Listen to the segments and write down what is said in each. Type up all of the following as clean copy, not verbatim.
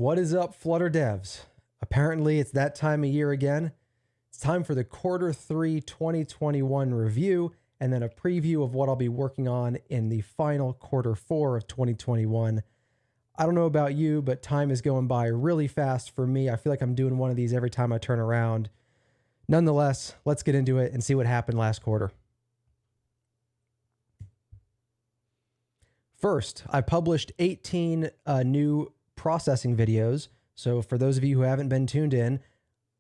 What is up, Flutter devs? Apparently, it's that time of year again. It's time for the Q3 2021 review and then a preview of what I'll be working on in the final Q4 of 2021. I don't know about you, but time is going by really fast for me. I feel like I'm doing one of these every time I turn around. Nonetheless, let's get into it and see what happened last quarter. First, I published 18 new processing videos. So for those of you who haven't been tuned in,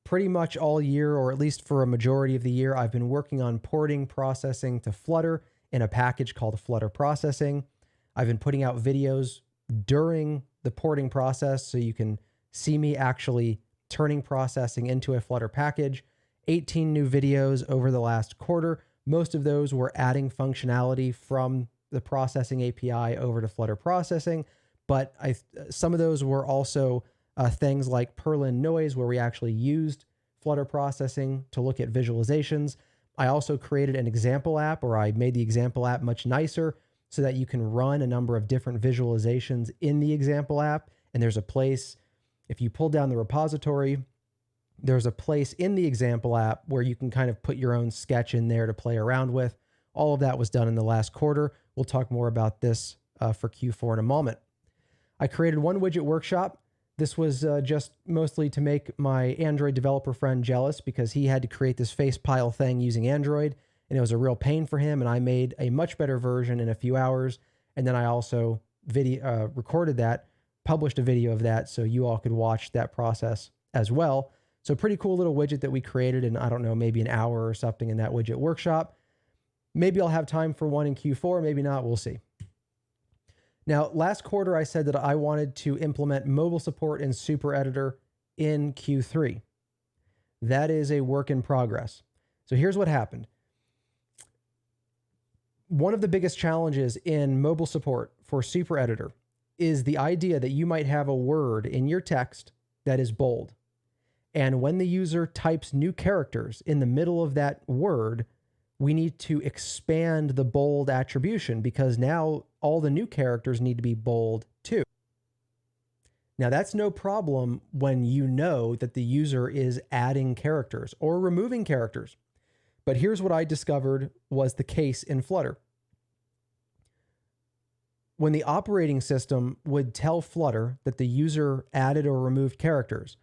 pretty much all year, or at least for a majority of the year, I've been working on porting processing to Flutter in a package called Flutter Processing. I've been putting out videos during the porting process so you can see me actually turning processing into a Flutter package. 18 new videos over the last quarter. Most of those were adding functionality from the processing API over to Flutter Processing, but some of those were also things like Perlin noise, where we actually used Flutter Processing to look at visualizations. I also created an example app, or I made the example app much nicer so that you can run a number of different visualizations in the example app. And there's a place, if you pull down the repository, there's a place in the example app where you can kind of put your own sketch in there to play around with. All of that was done in the last quarter. We'll talk more about this for Q4 in a moment. I created one widget workshop. This was just mostly to make my Android developer friend jealous because he had to create this face pile thing using Android, and it was a real pain for him, and I made a much better version in a few hours. And then I also recorded that, published a video of that so you all could watch that process as well. So pretty cool little widget that we created in, I don't know, maybe an hour or something in that widget workshop. Maybe I'll have time for one in Q4, maybe not, we'll see. Now, last quarter, I said that I wanted to implement mobile support in Super Editor in Q3. That is a work in progress. So here's what happened. One of the biggest challenges in mobile support for Super Editor is the idea that you might have a word in your text that is bold. And when the user types new characters in the middle of that word, we need to expand the bold attribution because now all the new characters need to be bold too. Now that's no problem when you know that the user is adding characters or removing characters. But here's what I discovered was the case in Flutter. When the operating system would tell Flutter that the user added or removed characters,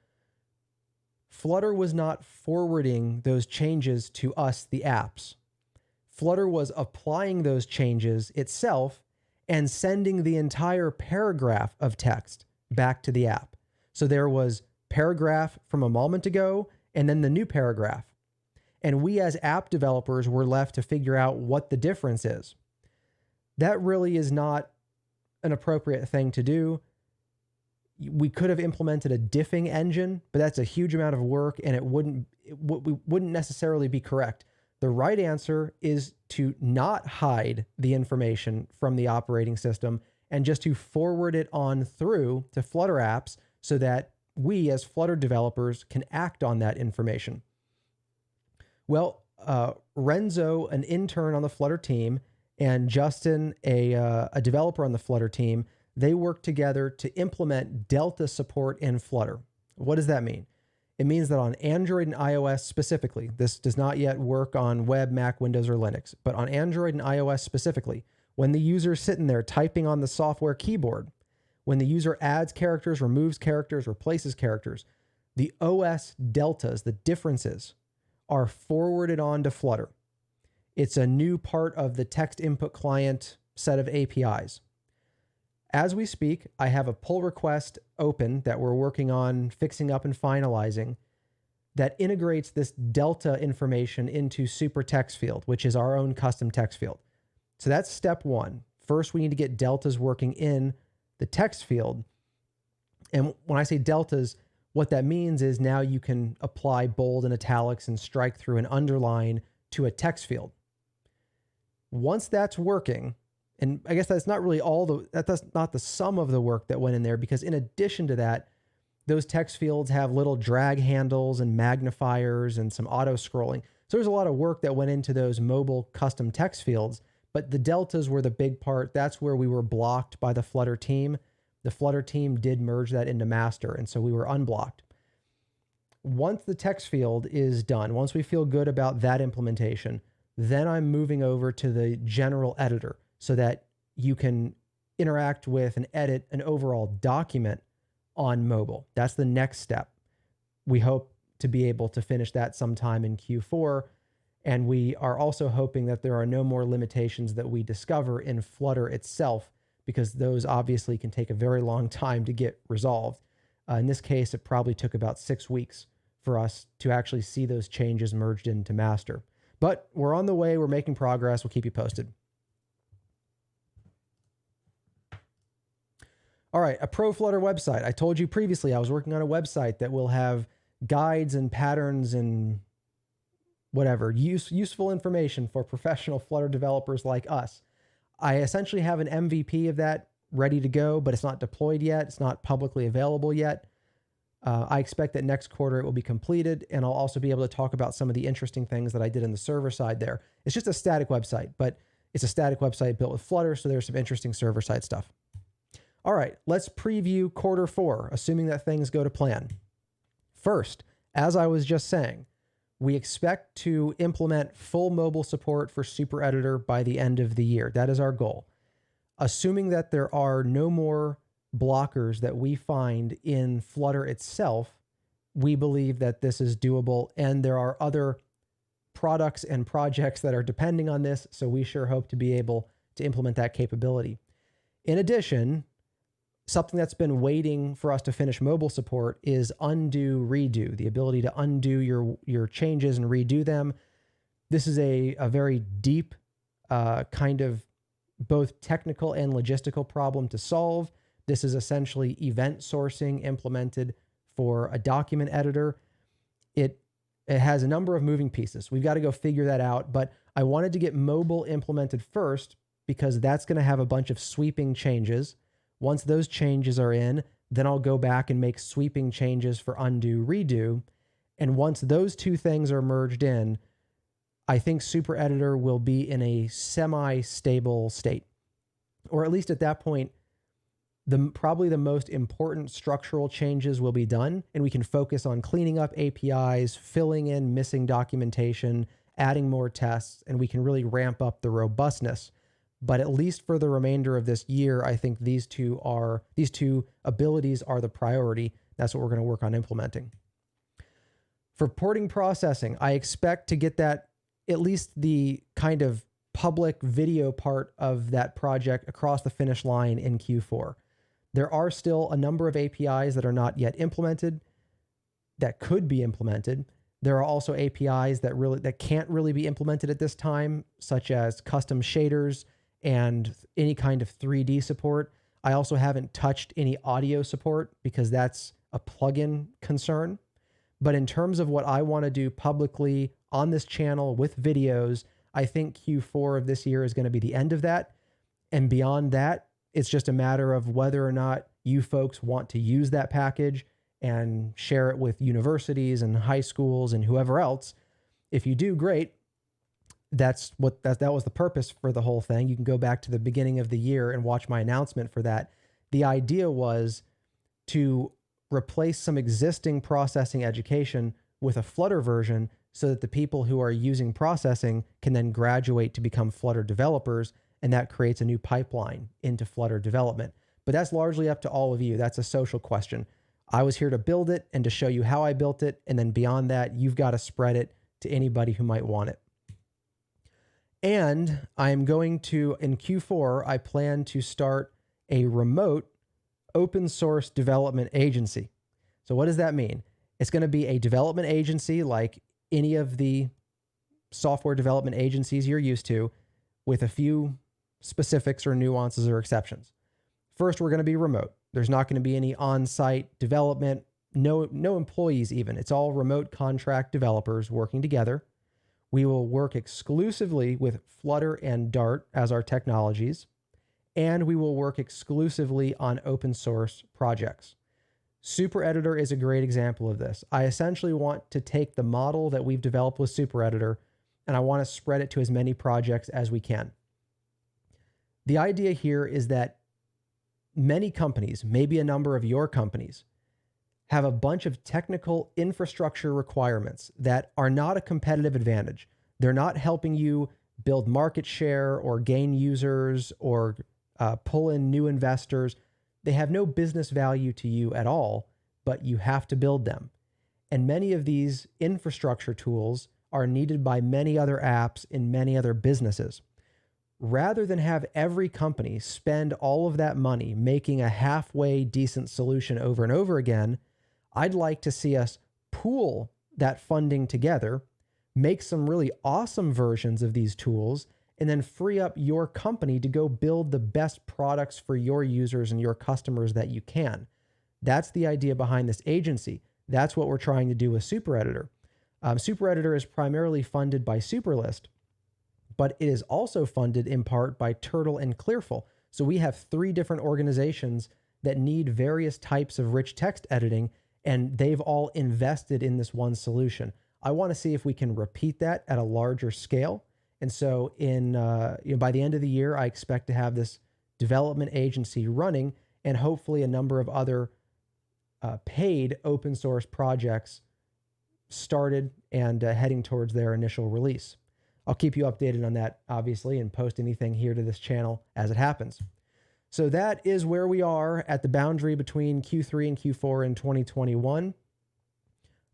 Flutter was not forwarding those changes to us, the apps. Flutter was applying those changes itself and sending the entire paragraph of text back to the app. So there was paragraph from a moment ago and then the new paragraph. And we as app developers were left to figure out what the difference is. That really is not an appropriate thing to do. We could have implemented a diffing engine, but that's a huge amount of work and it wouldn't necessarily be correct. The right answer is to not hide the information from the operating system and just to forward it on through to Flutter apps so that we as Flutter developers can act on that information. Well, Renzo, an intern on the Flutter team, and Justin, a developer on the Flutter team, they worked together to implement Delta support in Flutter. What does that mean? It means that on Android and iOS specifically, this does not yet work on web, Mac, Windows, or Linux, but on Android and iOS specifically, when the user is sitting there typing on the software keyboard, when the user adds characters, removes characters, replaces characters, the OS deltas, the differences, are forwarded on to Flutter. It's a new part of the text input client set of APIs. As we speak, I have a pull request open that we're working on fixing up and finalizing that integrates this delta information into super text field, which is our own custom text field. So that's step one. First, we need to get deltas working in the text field. And when I say deltas, what that means is now you can apply bold and italics and strike through and underline to a text field. Once that's working, and I guess that's not really that's not the sum of the work that went in there, because in addition to that, those text fields have little drag handles and magnifiers and some auto scrolling. So there's a lot of work that went into those mobile custom text fields, but the deltas were the big part. That's where we were blocked by the Flutter team. The Flutter team did merge that into master, and so we were unblocked. Once the text field is done, once we feel good about that implementation, then I'm moving over to the general editor so that you can interact with and edit an overall document on mobile. That's the next step. We hope to be able to finish that sometime in Q4. And we are also hoping that there are no more limitations that we discover in Flutter itself, because those obviously can take a very long time to get resolved. In this case, it probably took about 6 weeks for us to actually see those changes merged into master. But we're on the way. We're making progress. We'll keep you posted. All right, a pro Flutter website. I told you previously I was working on a website that will have guides and patterns and whatever, useful information for professional Flutter developers like us. I essentially have an MVP of that ready to go, but it's not deployed yet. It's not publicly available yet. I expect that next quarter it will be completed, and I'll also be able to talk about some of the interesting things that I did on the server side there. It's just a static website, but it's a static website built with Flutter, so there's some interesting server side stuff. All right, let's preview Q4, assuming that things go to plan. First, as I was just saying, we expect to implement full mobile support for Super Editor by the end of the year. That is our goal. Assuming that there are no more blockers that we find in Flutter itself, we believe that this is doable, and there are other products and projects that are depending on this, so we sure hope to be able to implement that capability. In addition, something that's been waiting for us to finish mobile support is undo, redo, the ability to undo your changes and redo them. This is a very deep kind of both technical and logistical problem to solve. This is essentially event sourcing implemented for a document editor. It has a number of moving pieces. We've got to go figure that out, but I wanted to get mobile implemented first because that's going to have a bunch of sweeping changes. Once those changes are in, then I'll go back and make sweeping changes for undo, redo. And once those two things are merged in, I think Super Editor will be in a semi-stable state. Or at least at that point, probably the most important structural changes will be done, and we can focus on cleaning up APIs, filling in missing documentation, adding more tests, and we can really ramp up the robustness. But at least for the remainder of this year, I think these two abilities are the priority. That's what we're going to work on implementing. For porting processing, I expect to get that, at least the kind of public video part of that project, across the finish line in Q4. There are still a number of APIs that are not yet implemented that could be implemented. There are also APIs that can't really be implemented at this time, such as custom shaders and any kind of 3D support. I also haven't touched any audio support because that's a plugin concern. But in terms of what I want to do publicly on this channel with videos, I think Q4 of this year is going to be the end of that. And beyond that, it's just a matter of whether or not you folks want to use that package and share it with universities and high schools and whoever else. If you do, great. That was the purpose for the whole thing. You can go back to the beginning of the year and watch my announcement for that. The idea was to replace some existing processing education with a Flutter version so that the people who are using processing can then graduate to become Flutter developers, and that creates a new pipeline into Flutter development. But that's largely up to all of you. That's a social question. I was here to build it and to show you how I built it, and then beyond that, you've got to spread it to anybody who might want it. And I'm going to, in Q4, I plan to start a remote open source development agency. So what does that mean? It's going to be a development agency like any of the software development agencies you're used to, with a few specifics or nuances or exceptions. First, we're going to be remote. There's not going to be any on-site development, no employees even. It's all remote contract developers working together. We will work exclusively with Flutter and Dart as our technologies, and we will work exclusively on open source projects. Super Editor is a great example of this. I essentially want to take the model that we've developed with Super Editor, and I want to spread it to as many projects as we can. The idea here is that many companies, maybe a number of your companies, have a bunch of technical infrastructure requirements that are not a competitive advantage. They're not helping you build market share or gain users or pull in new investors. They have no business value to you at all, but you have to build them. And many of these infrastructure tools are needed by many other apps in many other businesses. Rather than have every company spend all of that money making a halfway decent solution over and over again, I'd like to see us pool that funding together, make some really awesome versions of these tools, and then free up your company to go build the best products for your users and your customers that you can. That's the idea behind this agency. That's what we're trying to do with Super Editor. Super Editor is primarily funded by Superlist, but it is also funded in part by Turtle and Clearful. So we have 3 different organizations that need various types of rich text editing, and they've all invested in this one solution. I want to see if we can repeat that at a larger scale. And so by the end of the year, I expect to have this development agency running and hopefully a number of other paid open source projects started and heading towards their initial release. I'll keep you updated on that, obviously, and post anything here to this channel as it happens. So that is where we are at the boundary between Q3 and Q4 in 2021.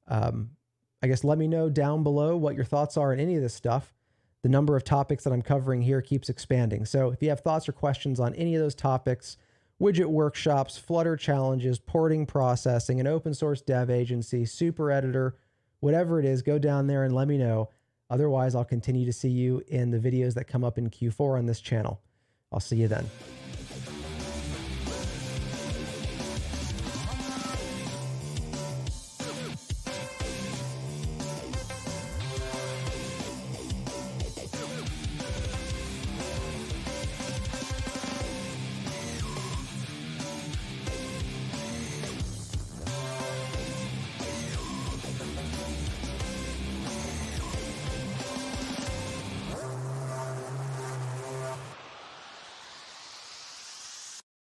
I guess let me know down below what your thoughts are on any of this stuff. The number of topics that I'm covering here keeps expanding. So if you have thoughts or questions on any of those topics, widget workshops, Flutter challenges, porting processing, an open source dev agency, Super Editor, whatever it is, go down there and let me know. Otherwise, I'll continue to see you in the videos that come up in Q4 on this channel. I'll see you then.